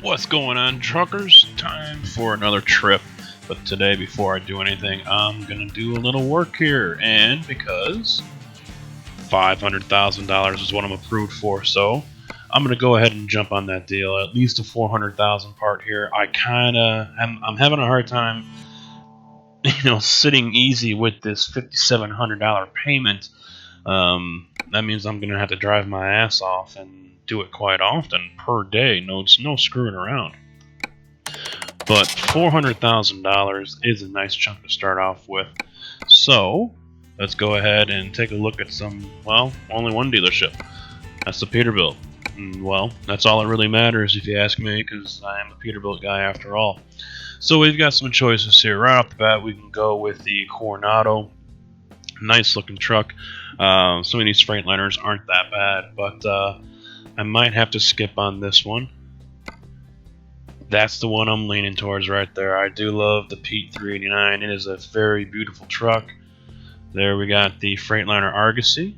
What's going on, truckers? Time for another trip. But today, before I do anything, I'm gonna do a little work here, and because $500,000 is what I'm approved for, so I'm gonna go ahead and jump on that deal. At least a 400,000 part here. I'm having a hard time, sitting easy with this $5,700 payment. That means I'm gonna have to drive my ass off and do it quite often per day. No screwing around. But $400,000 is a nice chunk to start off with. So let's go ahead and take a look at only one dealership. That's the Peterbilt. Well, that's all that really matters if you ask me, because I am a Peterbilt guy after all. So we've got some choices here. Right off the bat, we can go with the Coronado. Nice looking truck. Some of these Freightliners aren't that bad, but I might have to skip on this one. That's the one I'm leaning towards right there. I do love the Pete 389. It is a very beautiful truck. There we got the Freightliner Argosy.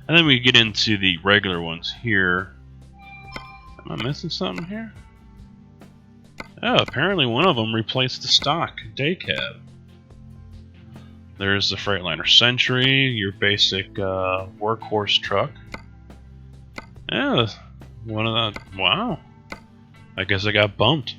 And then we get into the regular ones here. Am I missing something here? Oh, apparently one of them replaced the stock day cab. There's the Freightliner Century, your basic workhorse truck. Yeah, one of the... Wow. I guess I got bumped.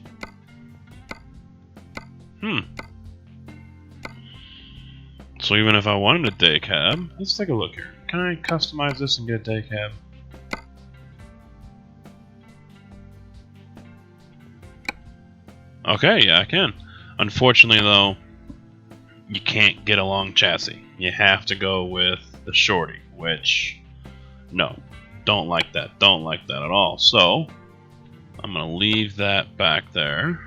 So even if I wanted a day cab, let's take a look here. Can I customize this and get a day cab? Okay, yeah, I can. Unfortunately, though, you can't get a long chassis. You have to go with the shorty, which, no, don't like that. Don't like that at all. So I'm going to leave that back there.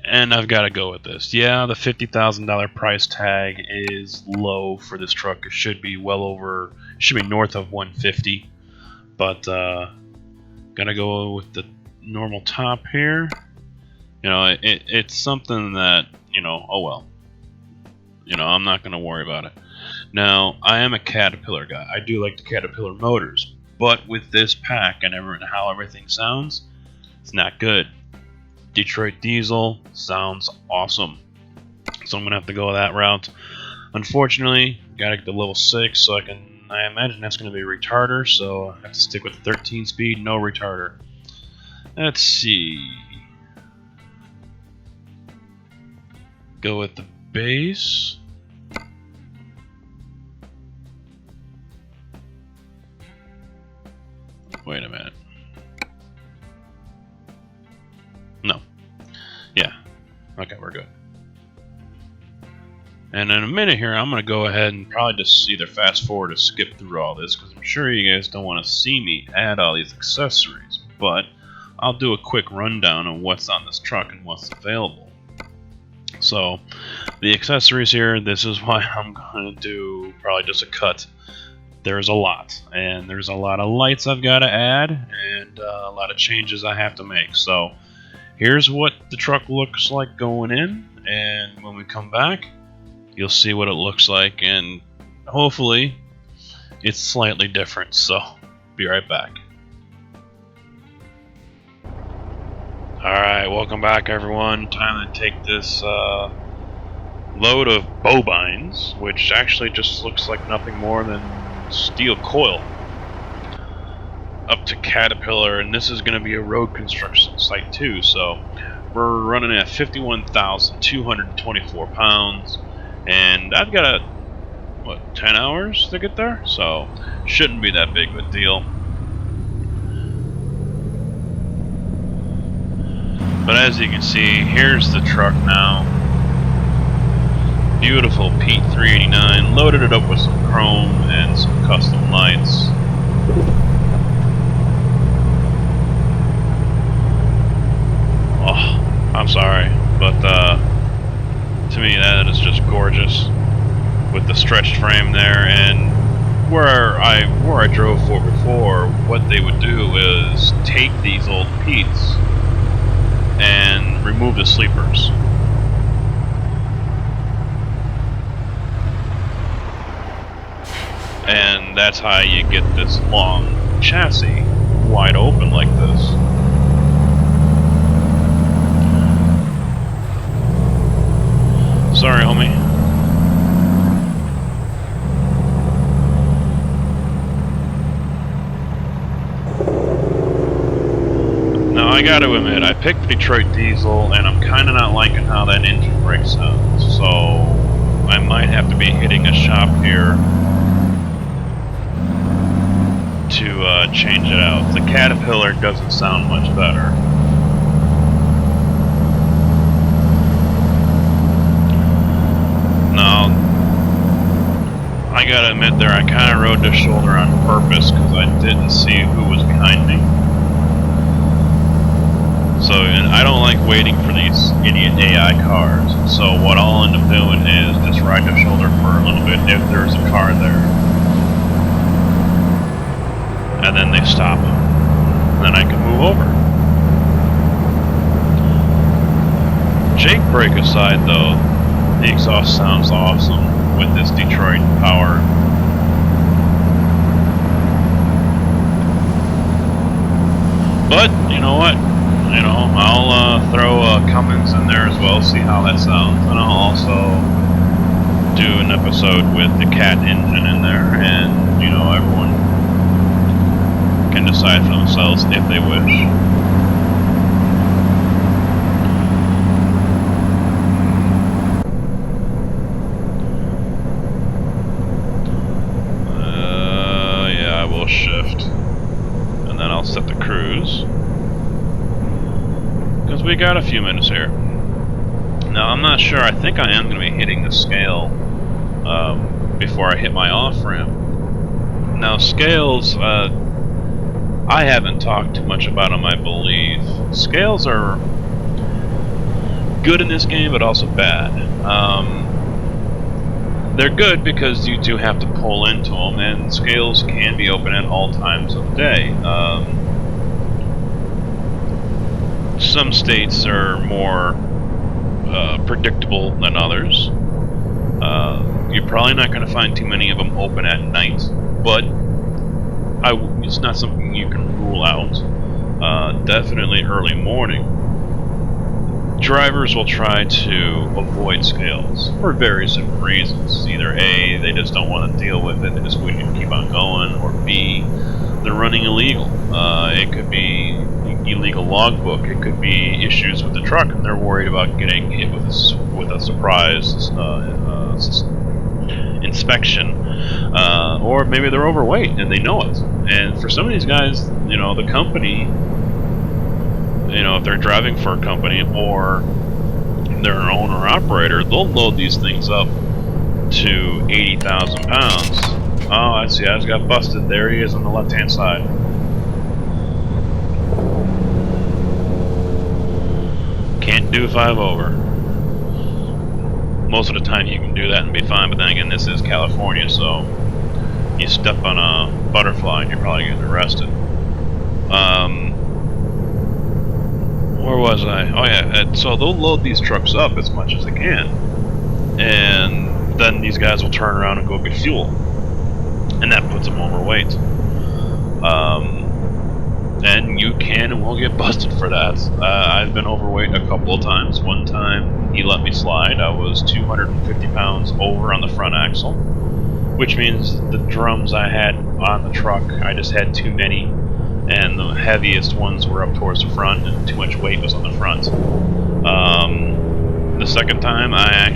And I've got to go with this. Yeah, the $50,000 price tag is low for this truck. It should be north of 150. But gonna go with the normal top here. It's something that, oh well. I'm not gonna worry about it. Now, I am a Caterpillar guy. I do like the Caterpillar motors. But with this pack and how everything sounds, it's not good. Detroit diesel sounds awesome. So I'm going to have to go that route. Unfortunately, got to get the level 6, so I imagine that's going to be a retarder, so I have to stick with the 13 speed, no retarder. Let's see. Go with the base. Wait a minute. No. Yeah. Okay, we're good. And in a minute here, I'm going to go ahead and probably just either fast forward or skip through all this, because I'm sure you guys don't want to see me add all these accessories. But I'll do a quick rundown on what's on this truck and what's available. So, the accessories here, this is why I'm going to do probably just a cut. There's a lot, and there's a lot of lights I've got to add, and a lot of changes I have to make. So here's what the truck looks like going in, and when we come back, you'll see what it looks like, and hopefully it's slightly different. So be right back. Alright, welcome back everyone. Time to take this load of bobines, which actually just looks like nothing more than steel coil, up to Caterpillar, and this is going to be a road construction site too, so we're running at 51,224 pounds, and I've got 10 hours to get there, so shouldn't be that big of a deal. But as you can see, here's the truck now. Beautiful Pete 389, loaded it up with some chrome and some custom lights. Oh, I'm sorry, but to me that is just gorgeous with the stretched frame there. And where I drove for before, what they would do is take these old Petes and remove the sleepers. And that's how you get this long chassis wide open like this. Sorry, homie. Now, I gotta admit, I picked the Detroit diesel, and I'm kinda not liking how that engine brake sounds, so I might have to be hitting a shop here to change it out. The Caterpillar doesn't sound much better. Now, I gotta admit there, I kinda rode the shoulder on purpose because I didn't see who was behind me. So, and I don't like waiting for these idiot AI cars. So what I'll end up doing is just ride the shoulder for a little bit if there's a car there. And then they stop. And then I can move over. Jake brake aside though, the exhaust sounds awesome with this Detroit power. But, you know what? You know, I'll throw Cummins in there as well, see how that sounds. And I'll also do an episode with the Cat engine in there, and, you know, everyone can decide for themselves if they wish. Yeah, I will shift. And then I'll set the cruise. Because we got a few minutes here. Now, I'm not sure. I think I am going to be hitting the scale before I hit my off-ramp. Now, scales, I haven't talked too much about them, I believe. Scales are good in this game, but also bad. They're good because you do have to pull into them, and scales can be open at all times of the day. Some states are more predictable than others. You're probably not going to find too many of them open at night, but it's not something you can rule out. Definitely early morning. Drivers will try to avoid scales for various different reasons. Either A, they just don't want to deal with it, they just want you to keep on going, or B, they're running illegal. It could be illegal logbook, it could be issues with the truck, and they're worried about getting hit with a surprise inspection. Or maybe they're overweight and they know it. And for some of these guys, you know, the company, you know, if they're driving for a company or they're an owner or operator, they'll load these things up to 80,000 pounds. Oh, I see, I just got busted. There he is on the left-hand side. Can't do 5 over. Most of the time you can do that and be fine, but then again, this is California, so you step on a butterfly and you're probably getting arrested. Where was I? Oh yeah, so they'll load these trucks up as much as they can, and then these guys will turn around and go get fuel, and that puts them overweight. And you can and will get busted for that. I've been overweight a couple of times. One time he let me slide. I was 250 pounds over on the front axle, which means the drums I had on the truck, I just had too many, and the heaviest ones were up towards the front, and too much weight was on the front. The second time, I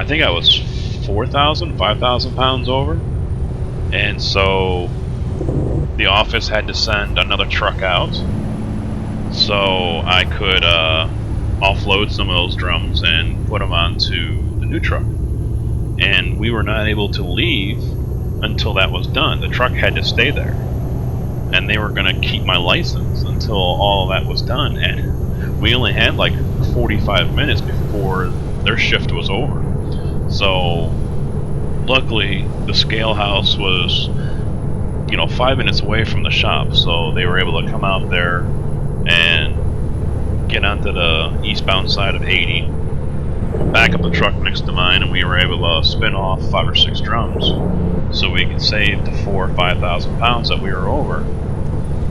think I was 5,000 pounds over, and so the office had to send another truck out so I could offload some of those drums and put them onto the new truck. And we were not able to leave until that was done. The truck had to stay there, and they were going to keep my license until all of that was done, and we only had like 45 minutes before their shift was over. So luckily the scale house was, you know, 5 minutes away from the shop, so they were able to come out there and get onto the eastbound side of 80 back up the truck next to mine, and we were able to spin off 5 or 6 drums, so we could save the 4,000 or 5,000 pounds that we were over.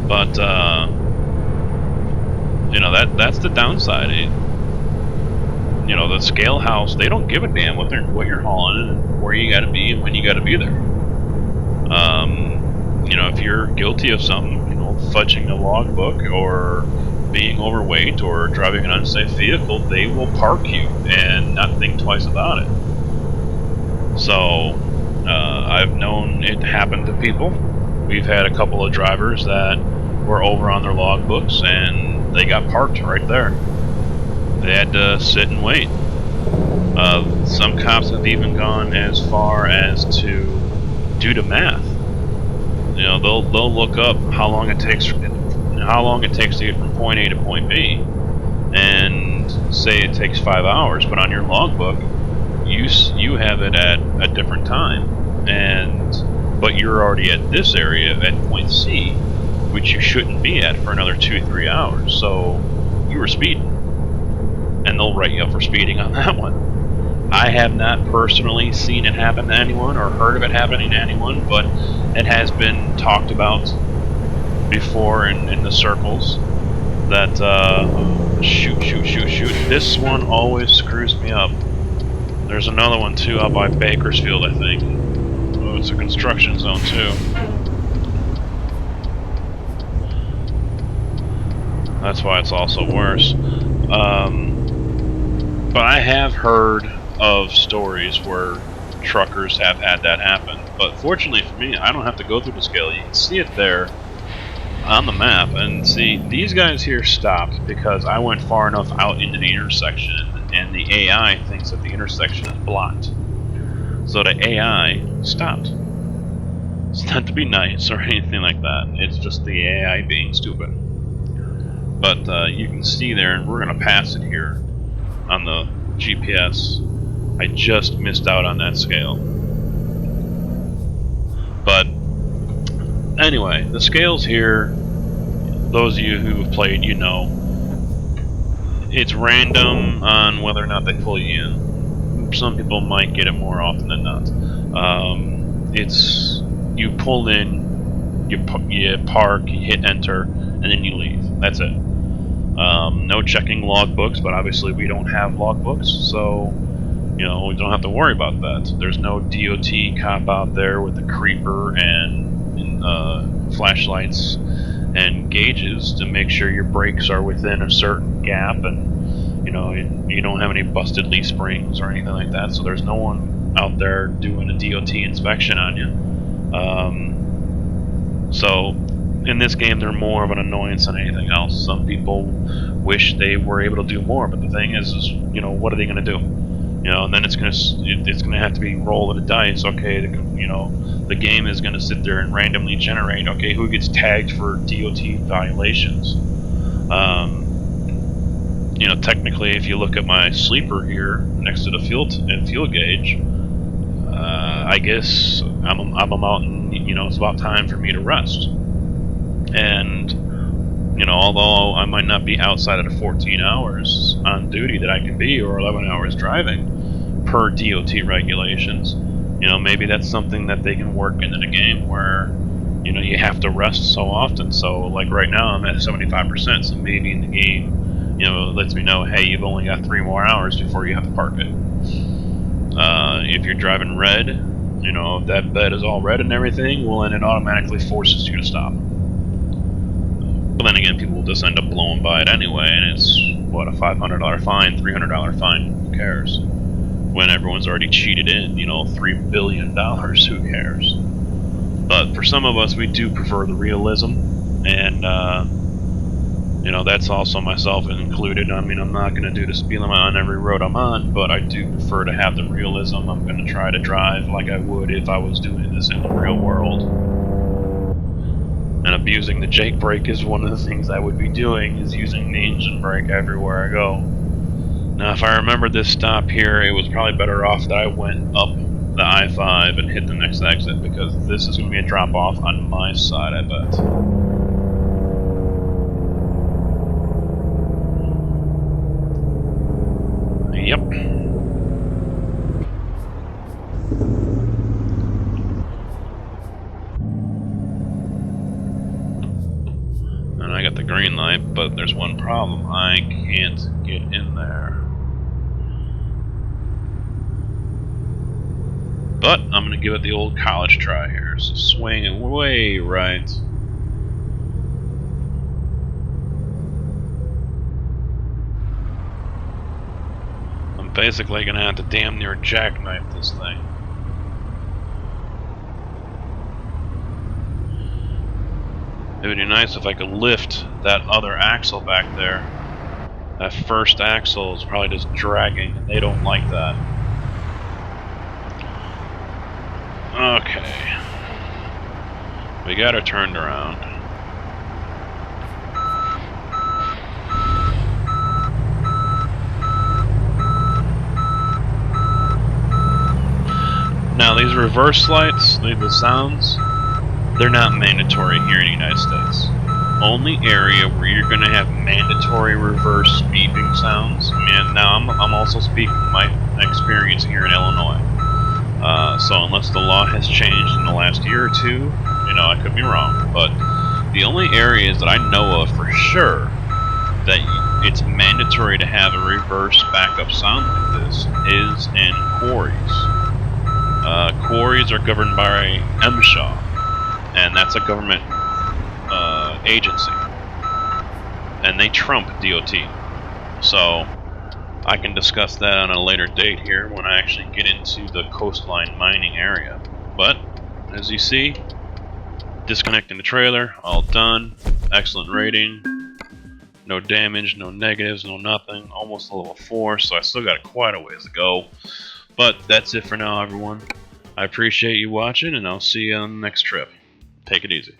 But you know, that's the downside. You know, the scale house, they don't give a damn what you're hauling and where you got to be and when you got to be there. You know, if you're guilty of something, you know, fudging a logbook or being overweight or driving an unsafe vehicle, they will park you and not think twice about it. So I've known it happen to people. We've had a couple of drivers that were over on their logbooks and they got parked right there. They had to sit and wait. Some cops have even gone as far as to do the math. You know, they'll look up how long it takes to get from point A to point B, and say it takes 5 hours, but on your logbook, you have it at a different time, but you're already at this area at point C, which you shouldn't be at for another 2-3 hours. So you were speeding, and they'll write you up for speeding on that one. I have not personally seen it happen to anyone or heard of it happening to anyone, but it has been talked about before in the circles that shoot. This one always screws me up. There's another one too out by Bakersfield, I think. Oh, it's a construction zone too. That's why it's also worse. But I have heard of stories where truckers have had that happen. But fortunately for me, I don't have to go through the scale. You can see it there on the map, and see, these guys here stopped because I went far enough out into the intersection, and the AI thinks that the intersection is blocked. So the AI stopped. It's not to be nice or anything like that. It's just the AI being stupid. But you can see there, and we're going to pass it here on the GPS. I just missed out on that scale. But anyway, the scales here, those of you who have played, you know, it's random on whether or not they pull you in. Some people might get it more often than not. It's, you pull in, you park, you hit enter, and then you leave. That's it. No checking logbooks, but obviously we don't have logbooks, so you know, we don't have to worry about that. There's no DOT cop out there with a creeper and flashlights and gauges to make sure your brakes are within a certain gap, and you know, you don't have any busted leaf springs or anything like that. So there's no one out there doing a DOT inspection on you. So in this game, they're more of an annoyance than anything else. Some people wish they were able to do more, but the thing is you know, what are they going to do? You know, and then it's gonna have to be roll of the dice. Okay, you know, the game is gonna sit there and randomly generate. Okay, who gets tagged for DOT violations? You know, technically, if you look at my sleeper here next to the fuel gauge, I guess I'm about, you know, it's about time for me to rest. And you know, although I might not be outside of the 14 hours on duty that I can be, or 11 hours driving per DOT regulations, you know, maybe that's something that they can work into the game where, you know, you have to rest so often. So, like right now, I'm at 75%, so maybe in the game, you know, it lets me know, hey, you've only got 3 more hours before you have to park it. If you're driving red, you know, if that bed is all red and everything, well, then it automatically forces you to stop. But then again, people will just end up blowing by it anyway, and it's, what, a $500 fine, $300 fine, who cares? When everyone's already cheated in, you know, $3 billion, who cares? But for some of us, we do prefer the realism, and, you know, that's also myself included. I mean, I'm not going to do the speed limit on every road I'm on, but I do prefer to have the realism. I'm going to try to drive like I would if I was doing this in the real world. And abusing the Jake brake is one of the things I would be doing, is using the engine brake everywhere I go. Now, if I remember this stop here, it was probably better off that I went up the I-5 and hit the next exit, because this is going to be a drop-off on my side, I bet. Yep. I got the green light, but there's one problem. I can't get in there. But I'm going to give it the old college try here. So swing it way right. I'm basically going to have to damn near jackknife this thing. It would be nice if I could lift that other axle back there. That first axle is probably just dragging, and they don't like that. Okay. We got her turned around. Now these reverse lights, the sounds, they're not mandatory here in the United States. Only area where you're going to have mandatory reverse beeping sounds. And now I'm also speaking my experience here in Illinois. So unless the law has changed in the last year or two, you know, I could be wrong. But the only areas that I know of for sure that it's mandatory to have a reverse backup sound like this is in quarries. Quarries are governed by MSHA. And that's a government agency, and they trump DOT. So I can discuss that on a later date here when I actually get into the coastline mining area. But as you see, disconnecting the trailer, all done. Excellent rating. No damage, no negatives, no nothing. Almost a level 4, so I still got quite a ways to go. But that's it for now, everyone. I appreciate you watching, and I'll see you on the next trip. Take it easy.